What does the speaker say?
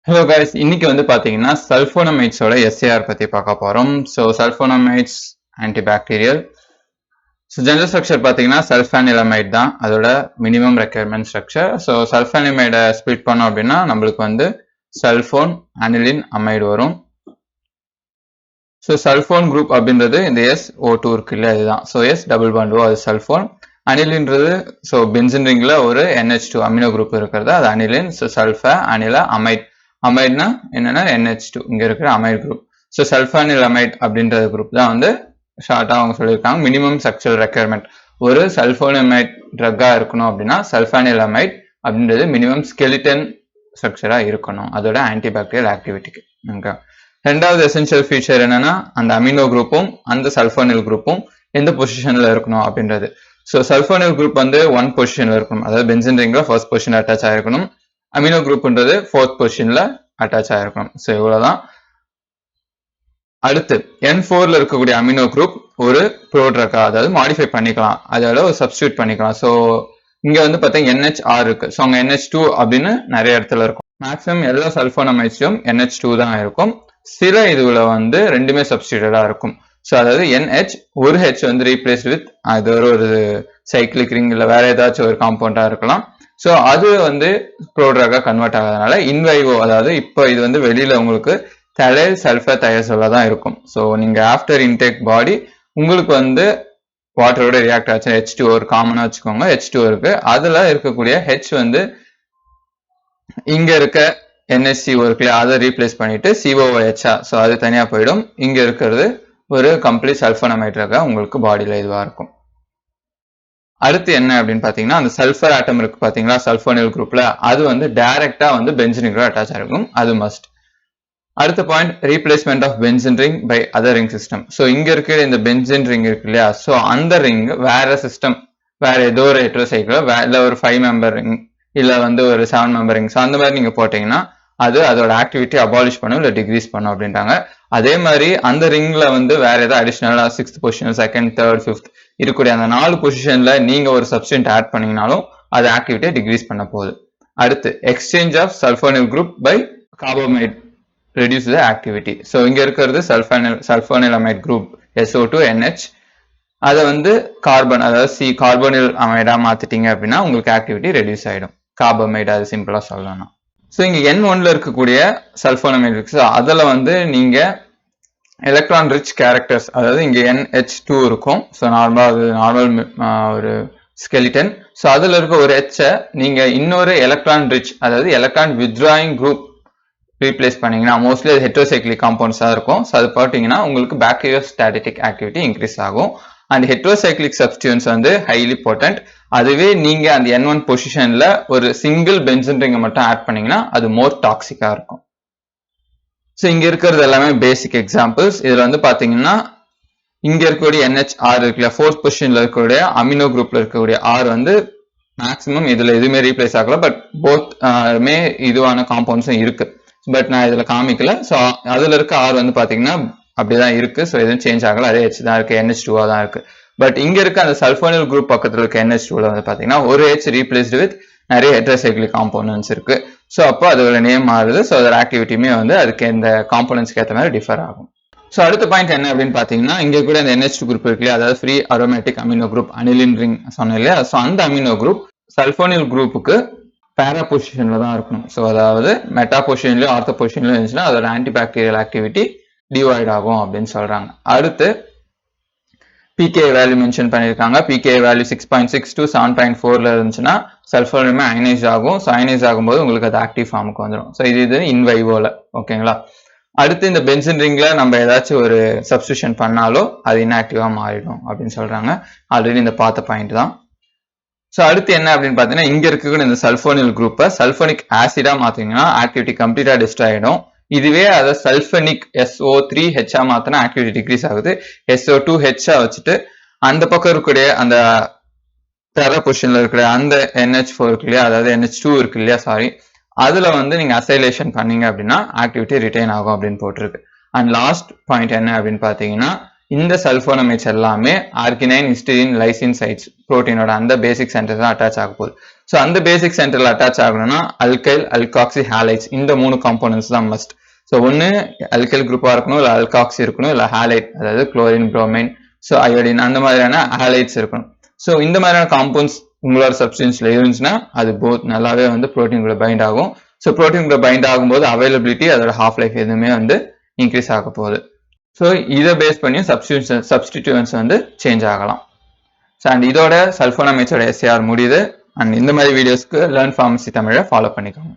Hello guys, இன்னைக்கு வந்து பாத்தீங்கன்னா சல்போனமைட்ஸோட SAR பத்தி பார்க்க போறோம். So sulfonamides antibacterial. So general structure பாத்தீங்கன்னா சல்ஃபானிலமைட் தான் அதோட மினிமம் ரெக்யர்மெண்ட் ஸ்ட்ரக்சர். ஸோ சல்ஃபானிமைடை ஸ்பிளிட் பண்ணோம் அப்படின்னா நம்மளுக்கு வந்து சல்ஃபோன் அனிலின் அமைடு வரும். ஸோ சல்ஃபோன் குரூப் அப்படின்றது இந்த SO2 இருக்கு இல்லையா, இதுதான். So S double bond O அது சல்ஃபோன். அனிலின்றது ஸோ பென்சின் ரிங்ல ஒரு NH2 அமினோ குரூப் இருக்கிறது அது aniline. So sulfa anil amide. அமைட்னா என்னன்னா NH2 இங்க இருக்கிற amide group. So sulfanil amide அப்படின்ற குரூப் தான் வந்து ஷார்ட்டா அவங்க சொல்லியிருக்காங்க மினிமம் ஸ்ட்ரக்சரல் ரெக்யர்மெண்ட். ஒரு சல்ஃபோனமைட் ட்ரக்கா இருக்கணும் அப்படின்னா சல்ஃபானில் அமைட் அப்படின்றது மினிமம் ஸ்கெலிட்டன் ஸ்ட்ரக்சரா இருக்கணும் அதோட ஆன்டிபாக்டீரியல் ஆக்டிவிட்டிக்கு. ஓகே. ரெண்டாவது எசென்ஷியல் ஃபீச்சர் என்னன்னா அந்த அமினோ குரூப்பும் அந்த சல்ஃபோனில் குரூப்பும் எந்த பொசிஷன்ல இருக்கணும் அப்படின்றது. ஸோ சல்ஃபோனில் குரூப் வந்து 1 பொசிஷன்ல இருக்கணும், அதாவது பென்சின் ரிங்ல ஃபர்ஸ்ட் பொசிஷன் அட்டாச் ஆயிருக்கணும். அமினோ குரூப்ன்றது 4th பொசிஷன்ல அட்டாச் ஆயிருக்கணும். ஸோ இவ்வளவுதான். அடுத்து N4ல இருக்கக்கூடிய அமினோ குரூப் ஒரு ப்ரோட்ரக்கா, அதாவது மாடிஃபை பண்ணிக்கலாம், அதோட ஒரு சப்ஸ்டியூட் பண்ணிக்கலாம். ஸோ இங்க வந்து பார்த்தீங்கன்னா NH6 இருக்கு. ஸோ அங்க NH2 அப்படின்னு நிறைய இடத்துல இருக்கும். மேக்ஸிமம் எல்லா சல்ஃபோனமைட்ஸும் NH2 தான் இருக்கும். சில இதுல வந்து ரெண்டுமே சப்ஸ்டியூட்டடா இருக்கும். ஸோ அதாவது NH ஒரு H வந்து ரீப்ளேஸ் வித் அது ஒரு சைக்கிளிக் ரிங் இல்லை வேற ஏதாச்சும் ஒரு காம்பவுண்டா இருக்கலாம். ஸோ அது வந்து ப்ரோட்ரக்கா கன்வெர்ட் ஆகாதனால இன்வைவோ, அதாவது இப்போ இது வந்து வெளியில உங்களுக்கு தலைல் சல்ஃபர் தயசோல தான் இருக்கும். ஸோ நீங்க ஆஃப்டர் இன்டேக் பாடி உங்களுக்கு வந்து வாட்டரோட ரியாக்ட் ஆச்சு H2O ஒரு காமனா வச்சுக்கோங்க. H2O இருக்கு, அதுல இருக்கக்கூடிய H வந்து இங்க இருக்க NHCO இருக்குல்ல அதை ரீப்ளேஸ் பண்ணிட்டு COOH, ஸோ அது தனியா போயிடும். இங்க இருக்கிறது ஒரு கம்ப்ளீட் சல்ஃபோனமைட்ரக்கா உங்களுக்கு பாடியில இதுவா இருக்கும். அடுத்து என்ன அப்படின்னு பாத்தீங்கன்னா அந்த சல்ஃபர் ஆட்டம் இருக்கு பாத்தீங்களா சல்ஃபோனில் குரூப்ல, அது வந்து டைரக்டா வந்து பென்சின் ரிங்கோட அட்டாச் ஆயிருக்கும், அது மஸ்ட். அடுத்த point replacement of benzene ring by other ring system. So இங்க இருக்கிற இந்த பென்சின் ரிங் இருக்கு இல்லையா, ஸோ அந்த ரிங் வேற சிஸ்டம், வேற ஏதோ ஒரு ஹெட்ரோசைக்கிளோ இல்ல ஒரு 5 மெம்பர் ரிங் இல்ல வந்து ஒரு 7 மெம்பர் ரிங், ஸோ அந்த மாதிரி நீங்க போட்டீங்கன்னா அது அதோட ஆக்டிவிட்டி அபாலிஷ் பண்ணும் இல்ல டிக்ரீஸ் பண்ணும் அப்படின்றாங்க. அதே மாதிரி அந்த ரிங்ல வந்து வேற ஏதாவது அடிஷனலா 6th position 2nd 3rd 5th இருக்கக்கூடிய அந்த 4 பொசிஷன்ல நீங்க ஒரு சப்ஸ்டன்ட் ஆட் பண்ணீங்கனாலும் அது ஆக்டிவிட்டியை டிக்ரீஸ் பண்ண போகுது. அடுத்து exchange of sulfonyl group by carbamide reduce the activity. So இங்க இருக்கிறது சல்ஃபோனிலமைட் குரூப் SO2 NH, அதை வந்து கார்பன் அதாவது கார்போனில் அமைடா மாத்திட்டீங்க அப்படின்னா உங்களுக்கு ஆக்டிவிட்டி ரெடியூஸ் ஆயிடும். கார்பமைட் அது சிம்பிளா சொல்லலாம். ஸோ இங்க N1ல இருக்கக்கூடிய சல்ஃபோனமைட் இருக்கு, அதுல வந்து நீங்க எலக்ட்ரான் ரிச் கேரக்டர்ஸ், அதாவது இங்க NH2 இருக்கும். ஸோ நார்மல் ஒரு ஸ்கெலிட்டன். ஸோ அதுல இருக்க ஒரு H நீங்க இன்னொரு எலக்ட்ரான் ரிச், அதாவது எலக்ட்ரான் வித்ட்ராயிங் குரூப் ரீப்ளேஸ் பண்ணீங்கன்னா மோஸ்ட்லி அது ஹெட்ரோசைக்ளிக் காம்பவுண்ட்ஸ் தான் இருக்கும். ஸோ அது போட்டீங்கன்னா உங்களுக்கு பாக்டீரியோஸ்டாட்டிக் ஆக்டிவிட்டி இன்க்ரீஸ் ஆகும். அண்ட் ஹெட்ரோசைக்ளிக் சப்ஸ்டியூன்ஸ் வந்து ஹைலி போட்டன்ட். அதுவே நீங்க அந்த N1 பொசிஷன்ல ஒரு சிங்கிள் பென்சின் ரிங்கை மட்டும் ஆட் பண்ணீங்கன்னா அது மோர் டாக்ஸிக்கா இருக்கும். ஸோ இங்க இருக்கிறது எல்லாமே பேசிக் எக்ஸாம்பிள்ஸ். இதுல வந்து பாத்தீங்கன்னா இங்க இருக்கக்கூடிய NH6 இருக்குல்ல 4th பொசிஷன்ல இருக்கக்கூடிய அமினோ குரூப்ல இருக்கக்கூடிய R வந்து மேக்சிமம் இதுல எதுவுமே ரீப்ளேஸ் ஆகல, பட் போத் இதுவான காம்பவுண்ட்ஸும் இருக்கு, பட் நான் இதுல காமிக்கல. ஸோ அதுல இருக்க R வந்து பாத்தீங்கன்னா அப்படிதான் இருக்கு. ஸோ எதுவும் சேஞ்ச் ஆகல, அதே H தான் இருக்கு, NH2 தான் இருக்கு. பட் இங்க இருக்க அந்த சல்ஃபோனில் குரூப் பக்கத்துல இருக்க NH2ல வந்து பாத்தீங்கன்னா ஒரு H ரீப்ளேஸ்டு வித் நிறைய ஹெட்ரோசைக்ளிக் காம்பவுண்ட்ஸ் இருக்கு. ஸோ அப்போ அதோட நேம் மாறுது. ஸோ அதோட ஆக்டிவிட்டியுமே வந்து அதுக்கு இந்த காம்பவுண்ட்ஸ்க்கு ஏற்ற மாதிரி டிஃபர் ஆகும். ஸோ அடுத்த பாயிண்ட் என்ன அப்படின்னு பாத்தீங்கன்னா இங்க கூட இந்த NH2 குரூப் இருக்கு இல்லையா, அதாவது free aromatic amino group aniline ring சொன்னேன் இல்லையா, ஸோ அந்த அமினோ குரூப் சல்ஃபோனில் குரூப்புக்கு பேரா பொசிஷன்ல தான் இருக்கணும். ஸோ அதாவது மெட்டா பொசிஷன்லயோ ஆர்த்தோ பொசிஷன்லயோ இருந்துச்சுன்னா அதோட ஆன்டிபாக்டீரியல் ஆக்டிவிட்டி டிவைட் ஆகும் அப்படின்னு சொல்றாங்க. அடுத்து PK வேல்யூ மென்ஷன் பண்ணிருக்காங்க. PK வேல்யூ 6.6 to 7.4ல இருந்துச்சுன்னா சல்ஃபோனுமே அயனைஸ் ஆகும். ஸோ அயனைஸ் ஆகும்போது உங்களுக்கு அது ஆக்டிவ் ஃபார்முக்கு வந்துடும். ஸோ இது இன்வைவோல. ஓகேங்களா. அடுத்து இந்த பென்சின் ரிங்ல நம்ம ஏதாச்சும் ஒரு சப்ஸ்டியூஷன் பண்ணாலோ அது இன்ஆக்டிவா மாறிடும் அப்படின்னு சொல்றாங்க. ஆல்ரெடி இந்த பார்த்த பாயிண்ட் தான். ஸோ அடுத்து என்ன அப்படின்னு பாத்தீங்கன்னா இங்க இருக்கக்கூடிய இந்த சல்ஃபோனில் குரூப்பை சல்ஃபோனிக் ஆசிடா மாத்தீங்கன்னா ஆக்டிவிட்டி கம்ப்ளீட்டா டிஸ்ட்ராய் ஆயிடும். இதுவே அதை சல்ஃபனிக் SO3H மாத்தினா ஆக்டிவிட்டி டிக்ரீஸ் ஆகுது. SO2H வச்சுட்டு அந்த பக்கம் இருக்கக்கூடிய அந்த தெர பொசிஷன்ல இருக்கிற அந்த NH4 இருக்கு இல்லையா, அதாவது NH2 இருக்கு இல்லையா, சாரி, அதுல வந்து நீங்க அசைலேஷன் பண்ணீங்க அப்படின்னா ஆக்டிவிட்டி ரிட்டைன் ஆகும் அப்படின்னு போட்டிருக்கு. அண்ட் லாஸ்ட் பாயிண்ட் என்ன அப்படின்னு பாத்தீங்கன்னா இந்த சல்போனமேட்ஸ் எல்லாமே ஆர்கினைன், ஹிஸ்டிடின், லைசின் சைட்ஸ் புரோட்டீனோட அந்த பேசிக் சென்டர் தான் அட்டாச் ஆக போகுது. ஸோ அந்த பேசிக் சென்டர்ல அட்டாச் ஆகணும்னா அல்கைல், அல்காக்சி, ஹாலைட்ஸ் இந்த 3 காம்போனன்ட்ஸ் தான் மஸ்ட். ஸோ ஒன்று அல்கைல் குரூப்பா இருக்கணும், இல்லை அல்காக்சி இருக்கணும், இல்லை ஹாலைட் அதாவது குளோரின், புரோமைன், ஸோ அயோடின் அந்த மாதிரியான ஹாலைட்ஸ் இருக்கணும். ஸோ இந்த மாதிரியான காம்பவுண்ட்ஸ் உங்களோட சப்ஸ்டன்ஸ்ல இருந்துச்சுன்னா அது போத் நல்லாவே வந்து புரோட்டீன் கூட பைண்ட் ஆகும். ஸோ புரோட்டீன் கூட பைண்ட் ஆகும்போது அவைலபிலிட்டி, அதோட ஹாஃப் லைஃப் எதுவுமே வந்து இன்க்ரீஸ் ஆக போகுது. ஸோ இதை பேஸ் பண்ணி சப்ஸ்டிடியூன்ஸ் வந்து சேஞ்ச் ஆகலாம். ஸோ அண்ட் இதோட சல்போனமேட்ஸோட SAR முடியுது. அண்ட் இந்த மாதிரி வீடியோஸ்க்கு லேர்ன் ஃபார்மசி தமிழை ஃபாலோ பண்ணிக்கோங்க.